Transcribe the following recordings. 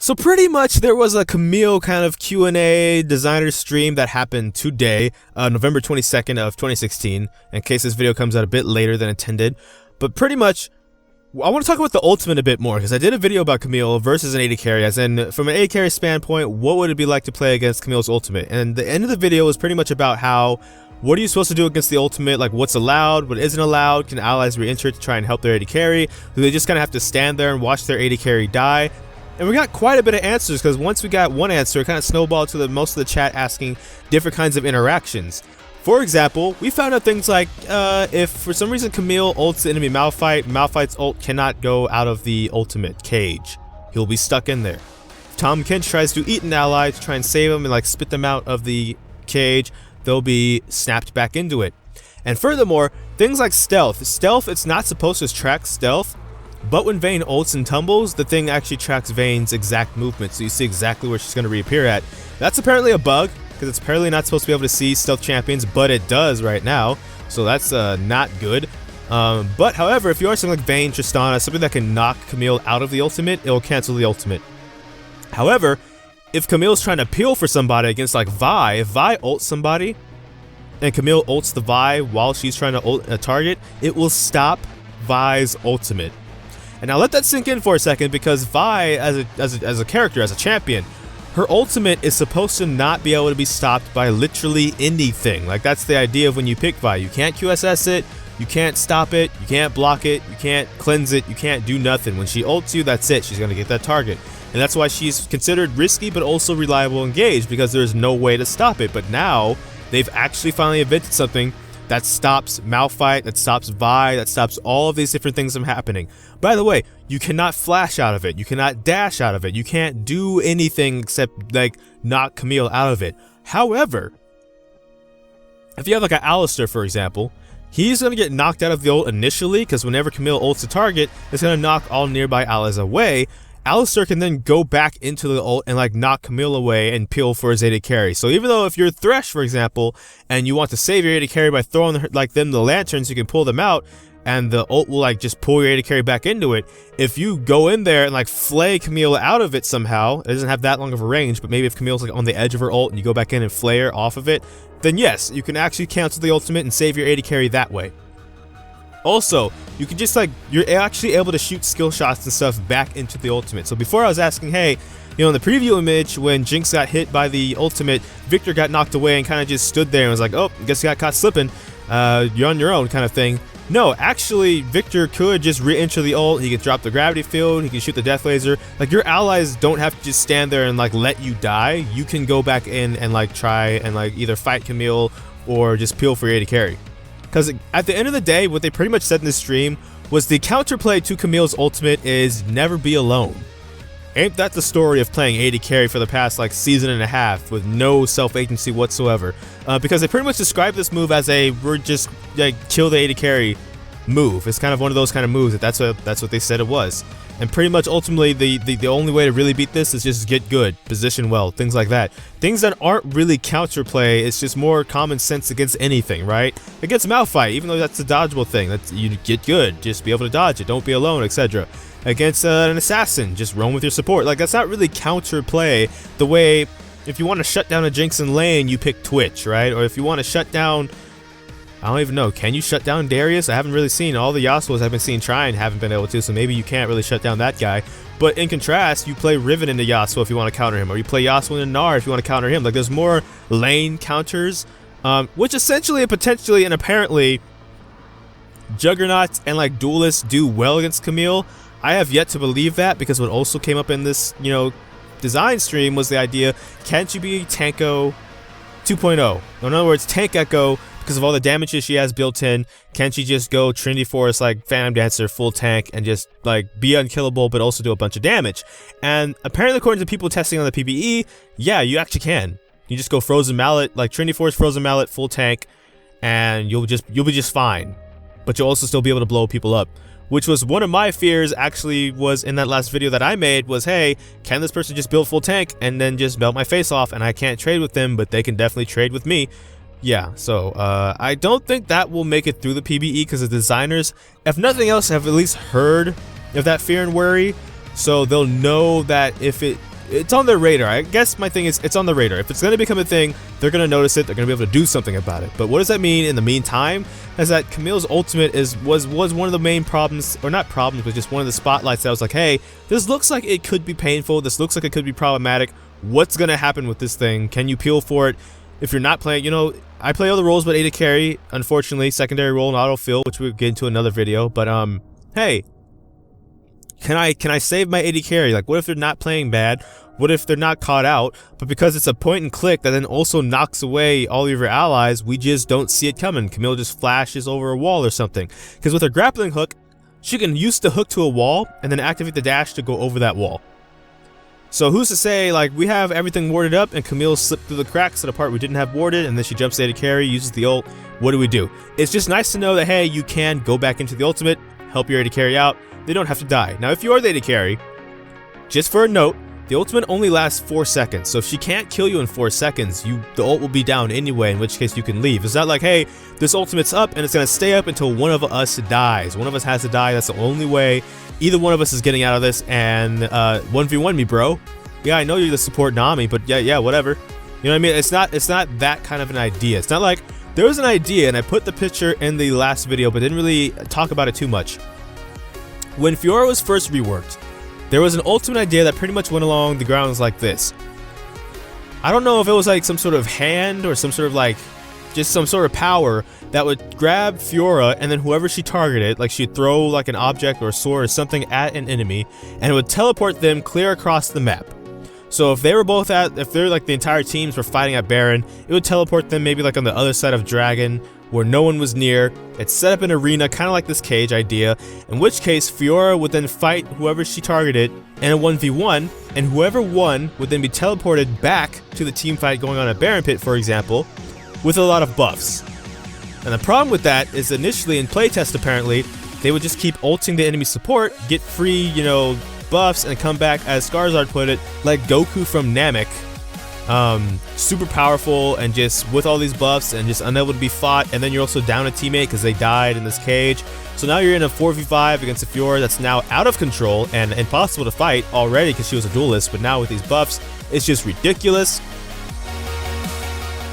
So pretty much there was a Camille kind of Q&A designer stream that happened today, November 22nd of 2016, in case this video comes out a bit later than intended. But pretty much, I want to talk about the ultimate a bit more, because I did a video about Camille versus an AD carry, as in, from an AD carry standpoint, what would it be like to play against Camille's ultimate? And the end of the video was pretty much about how, what are you supposed to do against the ultimate, like what's allowed, what isn't allowed, can allies re-enter it to try and help their AD carry, do they just kind of have to stand there and watch their AD carry die? And we got quite a bit of answers, because once we got one answer, it kind of snowballed to most of the chat asking different kinds of interactions. For example, we found out things like, if for some reason Camille ults the enemy Malphite, Malphite's ult cannot go out of the ultimate cage. He'll be stuck in there. If Tahm Kench tries to eat an ally to try and save him and like spit them out of the cage, they'll be snapped back into it. And furthermore, things like stealth. Stealth, it's not supposed to track stealth, but when Vayne ults and tumbles, the thing actually tracks Vayne's exact movement, so you see exactly where she's going to reappear at. That's apparently a bug, because it's apparently not supposed to be able to see stealth champions, but it does right now, so that's not good. But however, if you are something like Vayne, Tristana, something that can knock Camille out of the ultimate, it'll cancel the ultimate. However, if Camille's trying to peel for somebody against like Vi, if Vi ults somebody, and Camille ults the Vi while she's trying to ult a target, it will stop Vi's ultimate. And now let that sink in for a second, because Vi, as a character, as a champion, her ultimate is supposed to not be able to be stopped by literally anything. Like, that's the idea of when you pick Vi. You can't QSS it, you can't stop it, you can't block it, you can't cleanse it, you can't do nothing. When she ults you, that's it. She's going to get that target. And that's why she's considered risky but also reliable engaged, because there's no way to stop it. But now, they've actually finally invented something that stops Malphite, that stops Vi, that stops all of these different things from happening. By the way, you cannot flash out of it, you cannot dash out of it, you can't do anything except like knock Camille out of it. However, if you have like an Alistar, for example, he's going to get knocked out of the ult initially, because whenever Camille ults a target, it's going to knock all nearby allies away. Alistar can then go back into the ult and like knock Camille away and peel for his AD carry. So even though if you're Thresh, for example, and you want to save your AD carry by throwing like them the lanterns, you can pull them out, and the ult will like just pull your AD carry back into it. If you go in there and like flay Camille out of it somehow, it doesn't have that long of a range, but maybe if Camille's like on the edge of her ult and you go back in and flay her off of it, then yes, you can actually cancel the ultimate and save your AD carry that way. Also, you can just like, you're actually able to shoot skill shots and stuff back into the ultimate. So before I was asking, hey, you know, in the preview image, when Jinx got hit by the ultimate, Victor got knocked away and kind of just stood there and was like, oh, I guess you got caught slipping, you're on your own kind of thing. No, actually, Victor could just re-enter the ult, he could drop the gravity field, he can shoot the death laser. Like, your allies don't have to just stand there and like let you die. You can go back in and like try and like either fight Camille or just peel for your AD carry. Because at the end of the day, what they pretty much said in this stream was the counterplay to Camille's ultimate is never be alone. Ain't that the story of playing AD carry for the past like season and a half with no self-agency whatsoever? Because they pretty much described this move as a we're just like kill the AD carry move. It's kind of one of those kind of moves that's what they said it was. And pretty much ultimately the only way to really beat this is just get good, position well, things like that. Things that aren't really counterplay, it's just more common sense against anything, right? Against Malphite, even though that's a dodgeable thing, that's you get good, just be able to dodge it, don't be alone, etc. Against an assassin, just roam with your support. Like, that's not really counterplay the way if you want to shut down a Jinx in lane, you pick Twitch, right? Or if you want to shut down, I don't even know, can you shut down Darius? I haven't really seen, all the Yasuos I've been seeing trying haven't been able to, so maybe you can't really shut down that guy. But in contrast, you play Riven into Yasuo if you want to counter him, or you play Yasuo into Gnar if you want to counter him. Like, there's more lane counters, which essentially and potentially and apparently Juggernauts and like Duelists do well against Camille. I have yet to believe that, because what also came up in this, you know, design stream was the idea, can't you be Tanko 2.0? In other words, Tank Echo, because of all the damages she has built in, can't she just go Trinity Force like Phantom Dancer full tank and just like be unkillable but also do a bunch of damage? And apparently, according to people testing on the PvE, yeah, you actually can. You just go Frozen Mallet, like Trinity Force, Frozen Mallet, full tank, and you'll be just fine. But you'll also still be able to blow people up. Which was one of my fears, actually, was in that last video that I made, was, hey, can this person just build full tank and then just melt my face off, and I can't trade with them, but they can definitely trade with me. Yeah, so I don't think that will make it through the PvE, because the designers, if nothing else, have at least heard of that fear and worry, so they'll know that if it it's on their radar. I guess my thing is it's on the radar. If it's going to become a thing, they're going to notice it. They're going to be able to do something about it. But what does that mean in the meantime? Is that Camille's ultimate was one of the main problems, or not problems, but just one of the spotlights that was like, hey, this looks like it could be painful. This looks like it could be problematic. What's going to happen with this thing? Can you peel for it? If you're not playing, you know, I play all the roles but AD carry, unfortunately, secondary role and autofill, which we'll get into another video. But hey, can I save my AD carry? Like, what if they're not playing bad? What if they're not caught out? But because it's a point and click that then also knocks away all of your allies, we just don't see it coming. Camille just flashes over a wall or something. Because with her grappling hook, she can use the hook to a wall and then activate the dash to go over that wall. So who's to say, like, we have everything warded up and Camille slipped through the cracks at a part we didn't have warded, and then she jumps AD carry, uses the ult. What do? It's just nice to know that, hey, you can go back into the ultimate, help your AD carry out. They don't have to die. Now, if you are the AD carry, just for a note, the ultimate only lasts 4 seconds. So if she can't kill you in 4 seconds, the ult will be down anyway, in which case you can leave. It's not like, hey, this ultimate's up and it's going to stay up until one of us dies. One of us has to die. That's the only way either one of us is getting out of this, and 1v1 me, bro. Yeah, I know you're the support Nami, but yeah, whatever. You know what I mean? It's not that kind of an idea. It's not like there was an idea, and I put the picture in the last video, but didn't really talk about it too much. When Fiora was first reworked, there was an ultimate idea that pretty much went along the grounds like this. I don't know if it was like some sort of hand or some sort of like just some sort of power that would grab Fiora, and then whoever she targeted, like she'd throw like an object or a sword or something at an enemy, and it would teleport them clear across the map. So if they were both if they're like the entire teams were fighting at Baron, it would teleport them maybe like on the other side of Dragon where no one was near. It's set up an arena, kind of like this cage idea, in which case Fiora would then fight whoever she targeted in a 1v1, and whoever won would then be teleported back to the team fight going on at Baron Pit, for example, with a lot of buffs. And the problem with that is initially in playtest, apparently, they would just keep ulting the enemy support, get free, you know, buffs, and come back, as Skarzard put it, like Goku from Namek. Super powerful and just with all these buffs and just unable to be fought, and then you're also down a teammate because they died in this cage. So now you're in a 4v5 against a Fiora that's now out of control and impossible to fight already because she was a duelist, but now with these buffs, it's just ridiculous.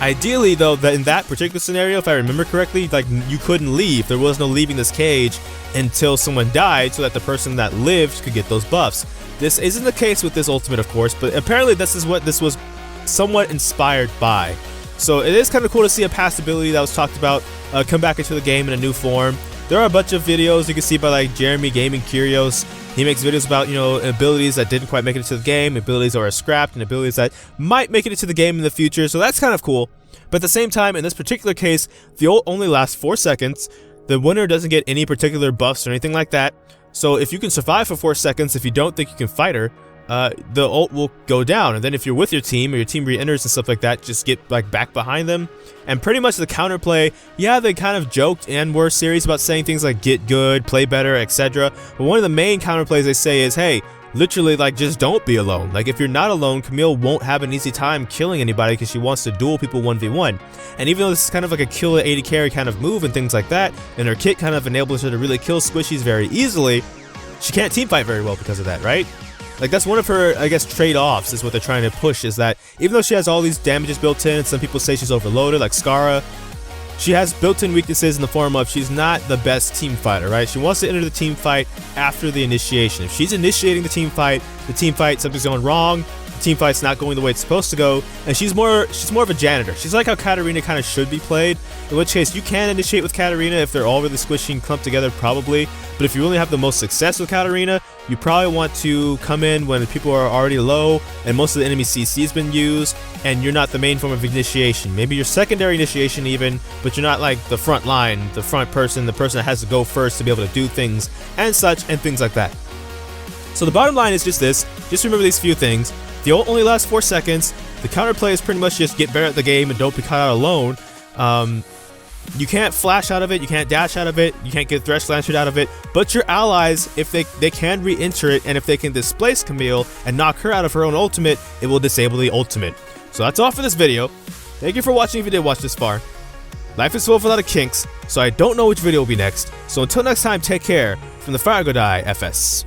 Ideally, though, that in that particular scenario, if I remember correctly, like you couldn't leave. There was no leaving this cage until someone died, so that the person that lived could get those buffs. This isn't the case with this ultimate, of course, but apparently this is what this was somewhat inspired by. So it is kind of cool to see a past ability that was talked about come back into the game in a new form. There are a bunch of videos you can see by like Jeremy Gaming Curios. He makes videos about, you know, abilities that didn't quite make it into the game, abilities that are scrapped, and abilities that might make it into the game in the future, so that's kind of cool. But at the same time, in this particular case, the ult only lasts 4 seconds, the winner doesn't get any particular buffs or anything like that, so if you can survive for 4 seconds, if you don't think you can fight her, the ult will go down, and then if you're with your team or your team re-enters and stuff like that, just get like back behind them. And pretty much the counterplay, yeah, they kind of joked and were serious about saying things like get good, play better, etc. But one of the main counterplays they say is, hey, literally, like, just don't be alone. Like, if you're not alone, Camille won't have an easy time killing anybody because she wants to duel people 1v1. And even though this is kind of like a kill AD carry kind of move and things like that, and her kit kind of enables her to really kill squishies very easily, she can't teamfight very well because of that, right? Like, that's one of her, I guess, trade-offs is what they're trying to push, is that even though she has all these damages built in, and some people say she's overloaded, like Skara, she has built-in weaknesses in the form of she's not the best team fighter, right? She wants to enter the team fight after the initiation. If she's initiating the team fight, something's going wrong, the team fight's not going the way it's supposed to go, and she's more of a janitor. She's like how Katarina kind of should be played, in which case you can initiate with Katarina if they're all really squishy and clumped together, probably. But if you only have the most success with Katarina, you probably want to come in when people are already low and most of the enemy CC has been used, and you're not the main form of initiation. Maybe your secondary initiation even, but you're not like the front line, the front person, the person that has to go first to be able to do things and such and things like that. So the bottom line is just this. Just remember these few things. The ult only lasts 4 seconds. The counterplay is pretty much just get better at the game and don't be caught out alone. You can't flash out of it, you can't dash out of it, you can't get Thresh Lantern out of it, but your allies, if they can re-enter it, and if they can displace Camille and knock her out of her own ultimate, it will disable the ultimate. So that's all for this video. Thank you for watching if you did watch this far. Life is full of a lot of kinks, so I don't know which video will be next. So until next time, take care. From the Fire Go Die FS.